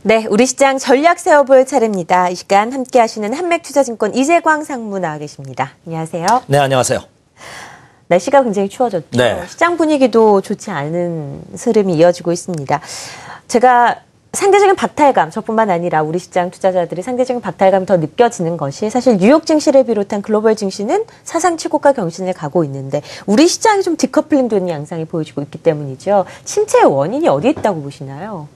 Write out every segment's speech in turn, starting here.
네, 우리 시장 전략 세워볼 차례입니다. 이 시간 함께 하시는 한맥투자증권 이재광 상무 나와 계십니다. 안녕하세요. 네, 안녕하세요. 날씨가 굉장히 추워졌죠. 네. 시장 분위기도 좋지 않은 흐름이 이어지고 있습니다. 제가 상대적인 박탈감, 저뿐만 아니라 우리 시장 투자자들이 상대적인 박탈감이 더 느껴지는 것이 사실 뉴욕 증시를 비롯한 글로벌 증시는 사상 최고가 경신을 가고 있는데 우리 시장이 좀 디커플링 되는 양상이 보여지고 있기 때문이죠. 침체의 원인이 어디 있다고 보시나요?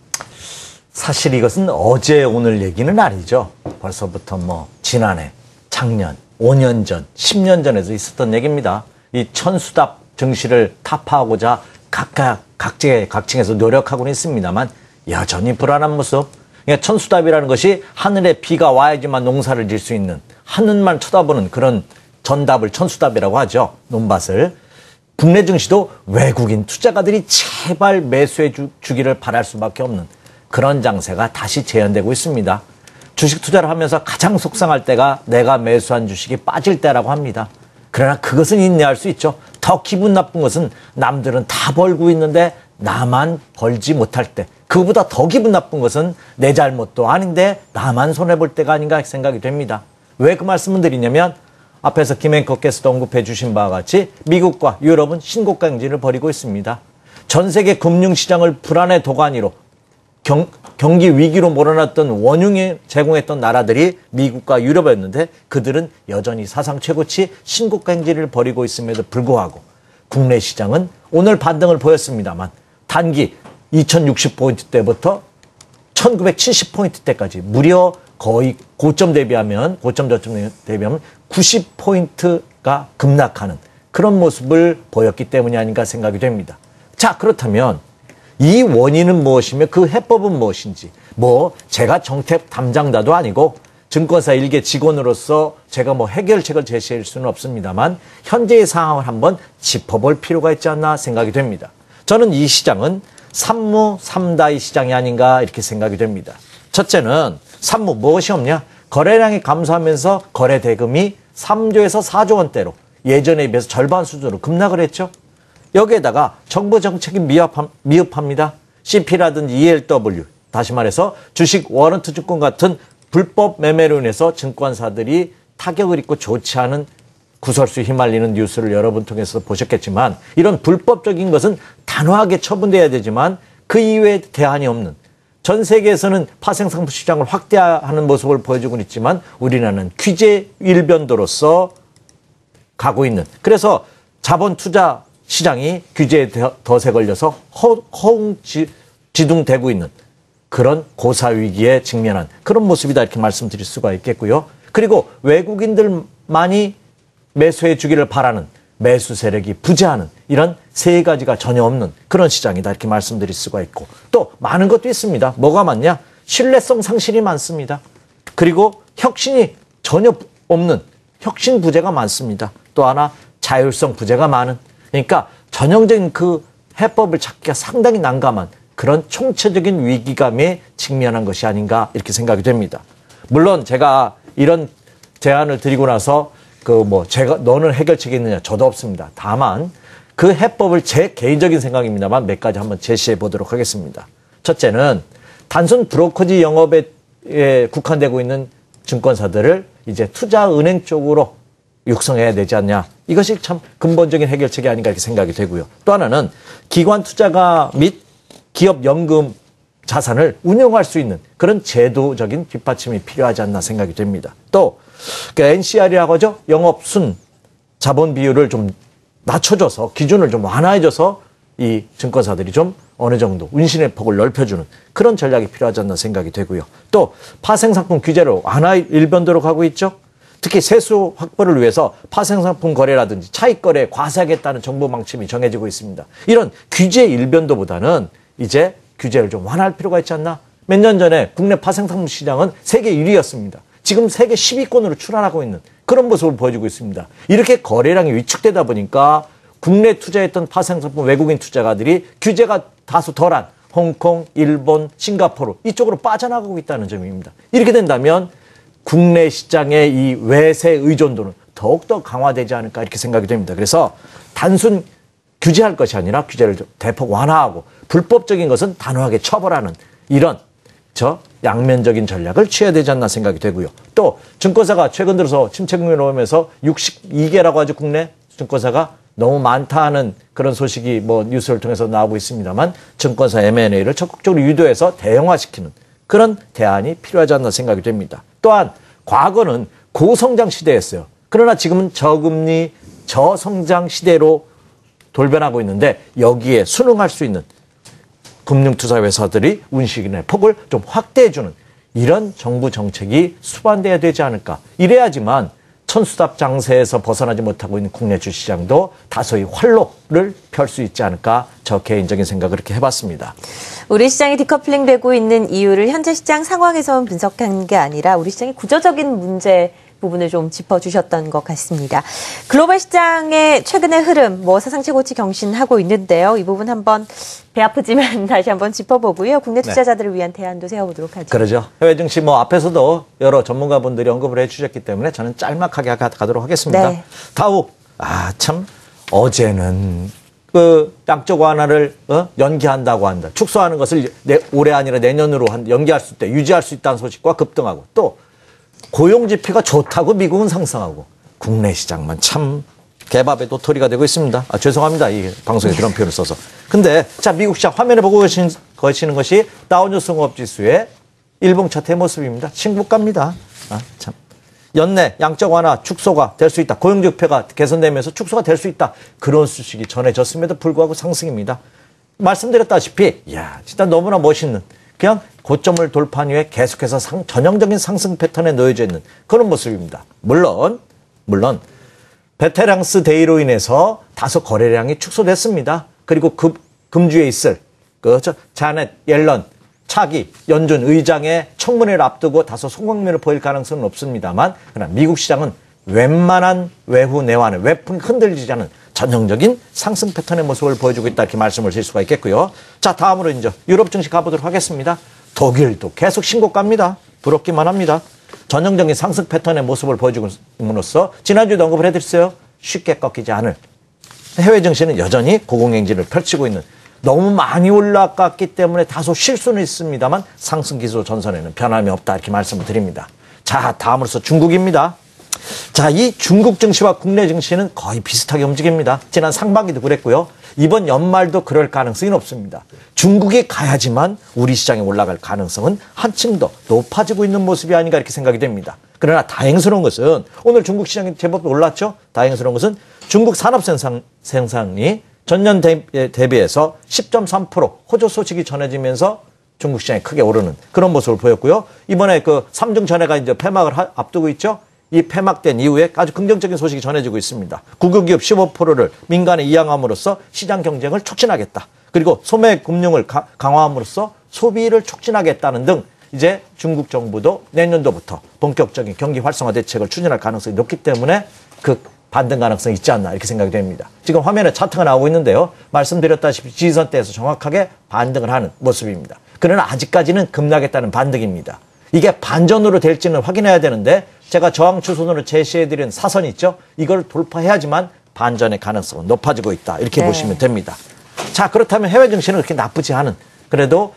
사실 이것은 어제 오늘 얘기는 아니죠. 벌써부터 지난해, 작년, 5년 전, 10년 전에도 있었던 얘기입니다. 이 천수답 증시를 타파하고자 각각 각층에서 노력하고는 있습니다만 여전히 불안한 모습. 그러니까 천수답이라는 것이 하늘에 비가 와야지만 농사를 질 수 있는 하늘만 쳐다보는 그런 전답을 천수답이라고 하죠. 논밭을. 국내 증시도 외국인 투자가들이 제발 매수해 주기를 바랄 수밖에 없는 그런 장세가 다시 재현되고 있습니다. 주식 투자를 하면서 가장 속상할 때가 내가 매수한 주식이 빠질 때라고 합니다. 그러나 그것은 인내할 수 있죠. 더 기분 나쁜 것은 남들은 다 벌고 있는데 나만 벌지 못할 때. 그보다 더 기분 나쁜 것은 내 잘못도 아닌데 나만 손해볼 때가 아닌가 생각이 됩니다. 왜 그 말씀을 드리냐면 앞에서 김앵커께서도 언급해 주신 바와 같이 미국과 유럽은 신고가 행진을 벌이고 있습니다. 전 세계 금융시장을 불안의 도가니로 경기 위기로 몰아놨던 원흉이 제공했던 나라들이 미국과 유럽이었는데 그들은 여전히 사상 최고치 신고가 행진을 벌이고 있음에도 불구하고 국내 시장은 오늘 반등을 보였습니다만 단기 2060포인트대부터 1970포인트대까지 무려 거의 고점 저점 대비하면 90포인트가 급락하는 그런 모습을 보였기 때문이 아닌가 생각이 됩니다. 자, 그렇다면 이 원인은 무엇이며 그 해법은 무엇인지 제가 정책 담당자도 아니고 증권사 일개 직원으로서 제가 해결책을 제시할 수는 없습니다만 현재의 상황을 한번 짚어볼 필요가 있지 않나 생각이 됩니다. 저는 이 시장은 산무 3다의 시장이 아닌가 이렇게 생각이 됩니다. 첫째는 산무 무엇이 없냐? 거래량이 감소하면서 거래 대금이 3조에서 4조 원대로 예전에 비해서 절반 수준으로 급락을 했죠. 여기에다가 정부 정책이 미흡합니다. CP라든지 ELW, 다시 말해서 주식 워런트 증권 같은 불법 매매로 인해서 증권사들이 타격을 입고 좋지 않은 구설수에 휘말리는 뉴스를 여러분 통해서 보셨겠지만 이런 불법적인 것은 단호하게 처분돼야 되지만 그 이외에 대안이 없는 전 세계에서는 파생상품 시장을 확대하는 모습을 보여주고 있지만 우리나라는 규제 일변도로서 가고 있는 그래서 자본 투자 시장이 규제에 덫에 걸려서 허웅지둥되고 있는 그런 고사위기에 직면한 그런 모습이다 이렇게 말씀드릴 수가 있겠고요. 그리고 외국인들만이 매수해 주기를 바라는 매수 세력이 부재하는 이런 세 가지가 전혀 없는 그런 시장이다 이렇게 말씀드릴 수가 있고 또 많은 것도 있습니다. 뭐가 많냐? 신뢰성 상실이 많습니다. 그리고 혁신이 전혀 없는 혁신 부재가 많습니다. 또 하나 자율성 부재가 많은 그러니까 전형적인 그 해법을 찾기가 상당히 난감한 그런 총체적인 위기감에 직면한 것이 아닌가 이렇게 생각이 됩니다. 물론 제가 이런 제안을 드리고 나서 제가 너는 해결책이 있느냐 저도 없습니다. 다만 그 해법을 제 개인적인 생각입니다만 몇 가지 한번 제시해 보도록 하겠습니다. 첫째는 단순 브로커지 영업에 국한되고 있는 증권사들을 이제 투자은행 쪽으로 육성해야 되지 않냐. 이것이 참 근본적인 해결책이 아닌가 이렇게 생각이 되고요. 또 하나는 기관 투자가 및 기업 연금 자산을 운용할 수 있는 그런 제도적인 뒷받침이 필요하지 않나 생각이 됩니다. 또 NCR이라고 하죠. 영업순 자본 비율을 좀 낮춰줘서 기준을 좀 완화해줘서 이 증권사들이 좀 어느 정도 운신의 폭을 넓혀주는 그런 전략이 필요하지 않나 생각이 되고요. 또 파생상품 규제로 완화 일변도로 가고 있죠. 특히 세수 확보를 위해서 파생상품 거래라든지 차익거래에 과세하겠다는 정부 방침이 정해지고 있습니다. 이런 규제 일변도보다는 이제 규제를 좀 완화할 필요가 있지 않나? 몇 년 전에 국내 파생상품 시장은 세계 1위였습니다. 지금 세계 10위권으로 출하하고 있는 그런 모습을 보여주고 있습니다. 이렇게 거래량이 위축되다 보니까 국내 투자했던 파생상품 외국인 투자가들이 규제가 다소 덜한 홍콩, 일본, 싱가포르 이쪽으로 빠져나가고 있다는 점입니다. 이렇게 된다면 국내 시장의 이 외세 의존도는 더욱더 강화되지 않을까 이렇게 생각이 됩니다. 그래서 단순 규제할 것이 아니라 규제를 대폭 완화하고 불법적인 것은 단호하게 처벌하는 이런 양면적인 전략을 취해야 되지 않나 생각이 되고요. 또 증권사가 최근 들어서 침체 국면을 오면서 62개라고 하죠. 국내 증권사가 너무 많다는 그런 소식이 뭐 뉴스를 통해서 나오고 있습니다만 증권사 M&A를 적극적으로 유도해서 대형화시키는 그런 대안이 필요하지 않나 생각이 됩니다. 또한 과거는 고성장 시대였어요. 그러나 지금은 저금리, 저성장 시대로 돌변하고 있는데 여기에 순응할 수 있는 금융투자회사들이 운시기의 폭을 좀 확대해주는 이런 정부 정책이 수반돼야 되지 않을까. 이래야지만 천수답 장세에서 벗어나지 못하고 있는 국내 주시장도 다소의 활로를 펼 수 있지 않을까. 저 개인적인 생각을 그렇게 해봤습니다. 우리 시장이 디커플링 되고 있는 이유를 현재 시장 상황에서만 분석한 게 아니라 우리 시장의 구조적인 문제 부분을 좀 짚어주셨던 것 같습니다. 글로벌 시장의 최근의 흐름, 사상 최고치 경신하고 있는데요. 이 부분 한번 배 아프지만 다시 한번 짚어보고요. 국내 투자자들을 위한 대안도 세워보도록 하죠. 그러죠. 해외 증시 앞에서도 여러 전문가분들이 언급을 해주셨기 때문에 저는 짤막하게 가도록 하겠습니다. 네. 다우, 참 어제는 그 양적 완화를 연기한다고 한다. 축소하는 것을 올해 아니라 내년으로 연기할 수 있다, 유지할 수 있다는 소식과 급등하고 또 고용 지표가 좋다고 미국은 상승하고 국내 시장만 참 개밥의 도토리가 되고 있습니다. 죄송합니다. 이 방송에 그런 표현을 써서. 근데 자 미국 시장 화면에 보고 계시는 것이 다우존스 종합지수의 일봉 차트의 모습입니다. 신고가입니다. 참. 연내 양적 완화 축소가 될 수 있다. 고용 지표가 개선되면서 축소가 될 수 있다. 그런 소식이 전해졌음에도 불구하고 상승입니다. 말씀드렸다시피 진짜 너무나 멋있는 그냥 고점을 돌파한 이후에 계속해서 전형적인 상승 패턴에 놓여져 있는 그런 모습입니다. 물론 베테랑스 데이로 인해서 다소 거래량이 축소됐습니다. 그리고 금주에 있을 자넷 옐런 차기 연준 의장의 청문회를 앞두고 다소 소강면을 보일 가능성은 없습니다만 그러나 미국 시장은 웬만한 외후 내환의 외풍이 흔들리지 않은 전형적인 상승 패턴의 모습을 보여주고 있다 이렇게 말씀을 드릴 수가 있겠고요. 자 다음으로 이제 유럽 증시 가보도록 하겠습니다. 독일도 계속 신고가입니다. 부럽기만 합니다. 전형적인 상승 패턴의 모습을 보여줌으로써 지난주에도 언급을 해드렸어요. 쉽게 꺾이지 않을 해외 증시는 여전히 고공행진을 펼치고 있는 너무 많이 올라갔기 때문에 다소 쉴 수는 있습니다만 상승 기조 전선에는 변함이 없다 이렇게 말씀을 드립니다. 자 다음으로서 중국입니다. 자, 이 중국 증시와 국내 증시는 거의 비슷하게 움직입니다. 지난 상반기도 그랬고요. 이번 연말도 그럴 가능성이 높습니다. 중국이 가야지만 우리 시장에 올라갈 가능성은 한층 더 높아지고 있는 모습이 아닌가 이렇게 생각이 됩니다. 그러나 다행스러운 것은 오늘 중국 시장이 제법 올랐죠. 다행스러운 것은 중국 산업 생산이 전년 대비해서 10.3% 호조 소식이 전해지면서 중국 시장이 크게 오르는 그런 모습을 보였고요. 이번에 그 삼중전해가 이제 폐막을 앞두고 있죠. 이 폐막된 이후에 아주 긍정적인 소식이 전해지고 있습니다. 국유기업 15%를 민간에 이양함으로써 시장 경쟁을 촉진하겠다. 그리고 소매 금융을 강화함으로써 소비를 촉진하겠다는 등 이제 중국 정부도 내년도부터 본격적인 경기 활성화 대책을 추진할 가능성이 높기 때문에 그 반등 가능성이 있지 않나 이렇게 생각이 됩니다. 지금 화면에 차트가 나오고 있는데요. 말씀드렸다시피 지지선대에서 정확하게 반등을 하는 모습입니다. 그러나 아직까지는 급락했다는 반등입니다. 이게 반전으로 될지는 확인해야 되는데 제가 저항 추선으로 제시해드린 사선 있죠? 이걸 돌파해야지만 반전의 가능성은 높아지고 있다. 이렇게 보시면 됩니다. 자 그렇다면 해외 증시는 그렇게 나쁘지 않은 그래도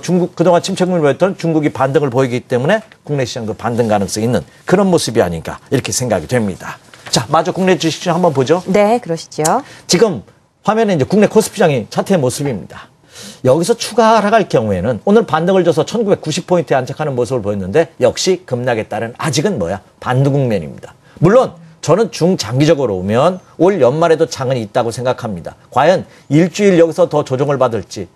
중국 그동안 침체국면을 보였던 중국이 반등을 보이기 때문에 국내 시장도 반등 가능성이 있는 그런 모습이 아닌가 이렇게 생각이 됩니다. 자 마저 국내 주식 한번 보죠. 네 그러시죠. 지금 화면에 이제 국내 코스피 시장이 차트의 모습입니다. 여기서 추가 하락할 경우에는 오늘 반등을 줘서 1990포인트에 안착하는 모습을 보였는데 역시 급락에 따른 아직은 반등 국면입니다. 물론 저는 중장기적으로 보면 올 연말에도 장은 있다고 생각합니다. 과연 일주일 여기서 더 조정을 받을지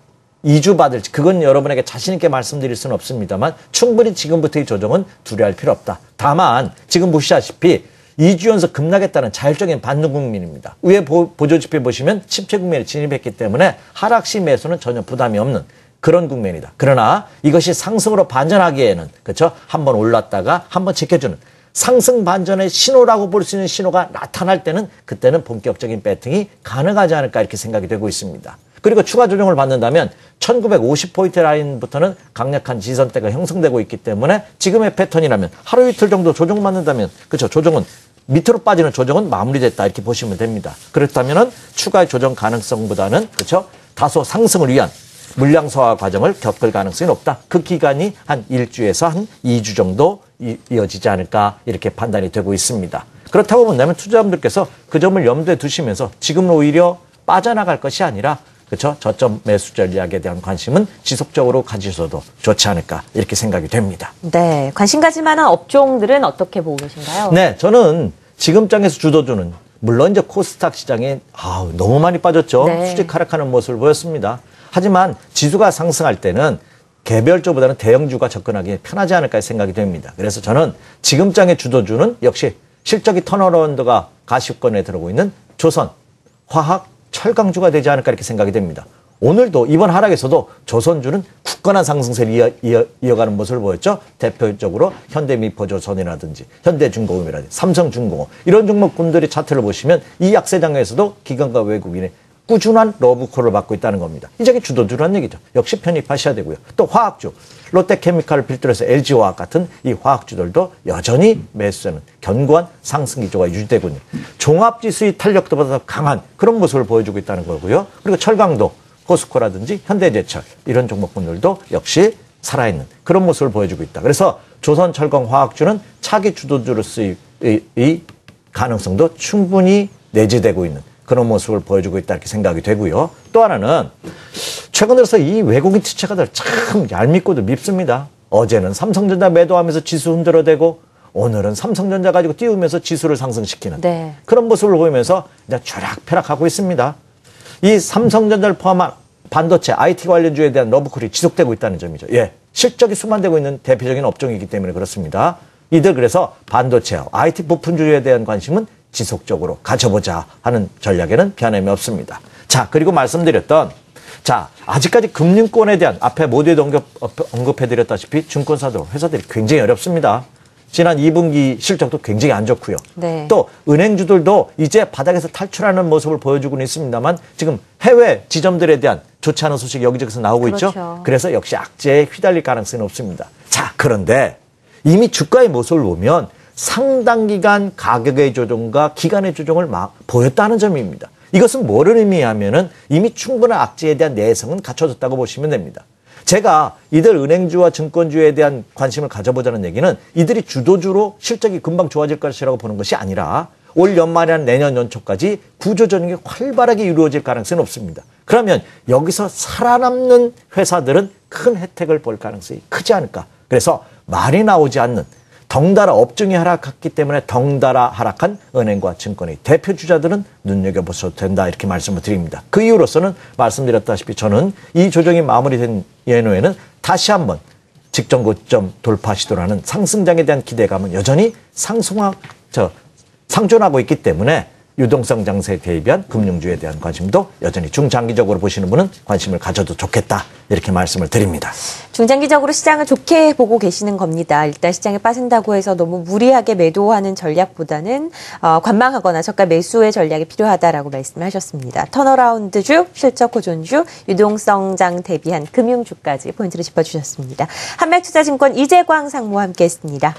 2주 받을지 그건 여러분에게 자신 있게 말씀드릴 수는 없습니다만 충분히 지금부터의 조정은 두려워할 필요 없다. 다만 지금 보시다시피 2주 연속 급락했다는 자율적인 반등 국면입니다. 위에 보조지표 보시면 침체 국면에 진입했기 때문에 하락시 매수는 전혀 부담이 없는 그런 국면이다. 그러나 이것이 상승으로 반전하기에는 그렇죠? 한번 올랐다가 한번 지켜주는 상승 반전의 신호라고 볼 수 있는 신호가 나타날 때는 그때는 본격적인 배팅이 가능하지 않을까 이렇게 생각이 되고 있습니다. 그리고 추가 조정을 받는다면 1950포인트 라인부터는 강력한 지지선대가 형성되고 있기 때문에 지금의 패턴이라면 하루 이틀 정도 조정받는다면 그렇죠? 조정은 밑으로 빠지는 조정은 마무리됐다 이렇게 보시면 됩니다. 그렇다면은 추가의 조정 가능성보다는 그렇죠? 다소 상승을 위한 물량 소화 과정을 겪을 가능성이 높다. 그 기간이 한 1주에서 한 2주 정도 이어지지 않을까 이렇게 판단이 되고 있습니다. 그렇다고 본다면 투자자분들께서 그 점을 염두에 두시면서 지금은 오히려 빠져나갈 것이 아니라 그렇죠? 저점 매수 전략에 대한 관심은 지속적으로 가지셔도 좋지 않을까 이렇게 생각이 됩니다. 네, 관심 가질 만한 업종들은 어떻게 보고 계신가요? 네, 저는 지금 장에서 주도주는 물론 이제 코스닥 시장에 너무 많이 빠졌죠. 네. 수직 하락하는 모습을 보였습니다. 하지만 지수가 상승할 때는 개별주보다는 대형주가 접근하기 편하지 않을까 생각이 됩니다. 그래서 저는 지금 장의 주도주는 역시 실적이 턴어라운드가 가시권에 들어오고 있는 조선, 화학, 철강주가 되지 않을까 이렇게 생각이 됩니다. 오늘도 이번 하락에서도 조선주는 굳건한 상승세를 이어가는 모습을 보였죠. 대표적으로 현대미포조선이라든지 현대중공업이라든지 삼성중공업 이런 종목군들의 차트를 보시면 이 약세장에서도 기관과 외국인의 꾸준한 러브콜을 받고 있다는 겁니다. 이게 주도주라는 얘기죠. 역시 편입하셔야 되고요. 또 화학주, 롯데케미칼을 필두로 해서 LG화학 같은 이 화학주들도 여전히 매수세는 견고한 상승 기조가 유지되고 있는 종합지수의 탄력도보다 더 강한 그런 모습을 보여주고 있다는 거고요. 그리고 철강도, 포스코라든지 현대제철 이런 종목군들도 역시 살아있는 그런 모습을 보여주고 있다. 그래서 조선철강화학주는 차기 주도주로서의 가능성도 충분히 내재되고 있는 그런 모습을 보여주고 있다 이렇게 생각이 되고요. 또 하나는 최근 들어서 이 외국인 투자가들 참 얄밉고도 밉습니다. 어제는 삼성전자 매도하면서 지수 흔들어대고 오늘은 삼성전자 가지고 띄우면서 지수를 상승시키는 네. 그런 모습을 보이면서 이제 쥐락펴락하고 있습니다. 이 삼성전자를 포함한 반도체, IT 관련주에 대한 러브콜이 지속되고 있다는 점이죠. 예, 실적이 수반되고 있는 대표적인 업종이기 때문에 그렇습니다. 이들 그래서 반도체와 IT 부품주에 대한 관심은 지속적으로 가져보자 하는 전략에는 변함이 없습니다. 자, 그리고 말씀드렸던 아직까지 금융권에 대한 앞에 모두에도 언급해드렸다시피 증권사도 회사들이 굉장히 어렵습니다. 지난 2분기 실적도 굉장히 안 좋고요. 네. 또 은행주들도 이제 바닥에서 탈출하는 모습을 보여주고는 있습니다만 지금 해외 지점들에 대한 좋지 않은 소식이 여기저기서 나오고 그렇죠. 있죠. 그래서 역시 악재에 휘달릴 가능성이 높습니다. 자, 그런데 이미 주가의 모습을 보면 상당 기간 가격의 조정과 기간의 조정을 보였다는 점입니다. 이것은 뭐를 의미하면은 이미 충분한 악재에 대한 내성은 갖춰졌다고 보시면 됩니다. 제가 이들 은행주와 증권주에 대한 관심을 가져보자는 얘기는 이들이 주도주로 실적이 금방 좋아질 것이라고 보는 것이 아니라 올 연말이나 내년 연초까지 구조조정이 활발하게 이루어질 가능성이 높습니다. 그러면 여기서 살아남는 회사들은 큰 혜택을 볼 가능성이 크지 않을까. 그래서 말이 나오지 않는 덩달아 업종이 하락했기 때문에 덩달아 하락한 은행과 증권의 대표 주자들은 눈여겨보셔도 된다 이렇게 말씀을 드립니다. 그 이유로서는 말씀드렸다시피 저는 이 조정이 마무리된 예후에는 다시 한번 직전 고점 돌파 시도라는 상승장에 대한 기대감은 여전히 상존하고 있기 때문에 유동성 장세에 대비한 금융주에 대한 관심도 여전히 중장기적으로 보시는 분은 관심을 가져도 좋겠다 이렇게 말씀을 드립니다. 중장기적으로 시장을 좋게 보고 계시는 겁니다. 일단 시장에 빠진다고 해서 너무 무리하게 매도하는 전략보다는 관망하거나 저가 매수의 전략이 필요하다라고 말씀하셨습니다. 턴어라운드주, 실적 호전주, 유동성장 대비한 금융주까지 포인트를 짚어주셨습니다. 한맥투자증권 이재광 상무와 함께했습니다.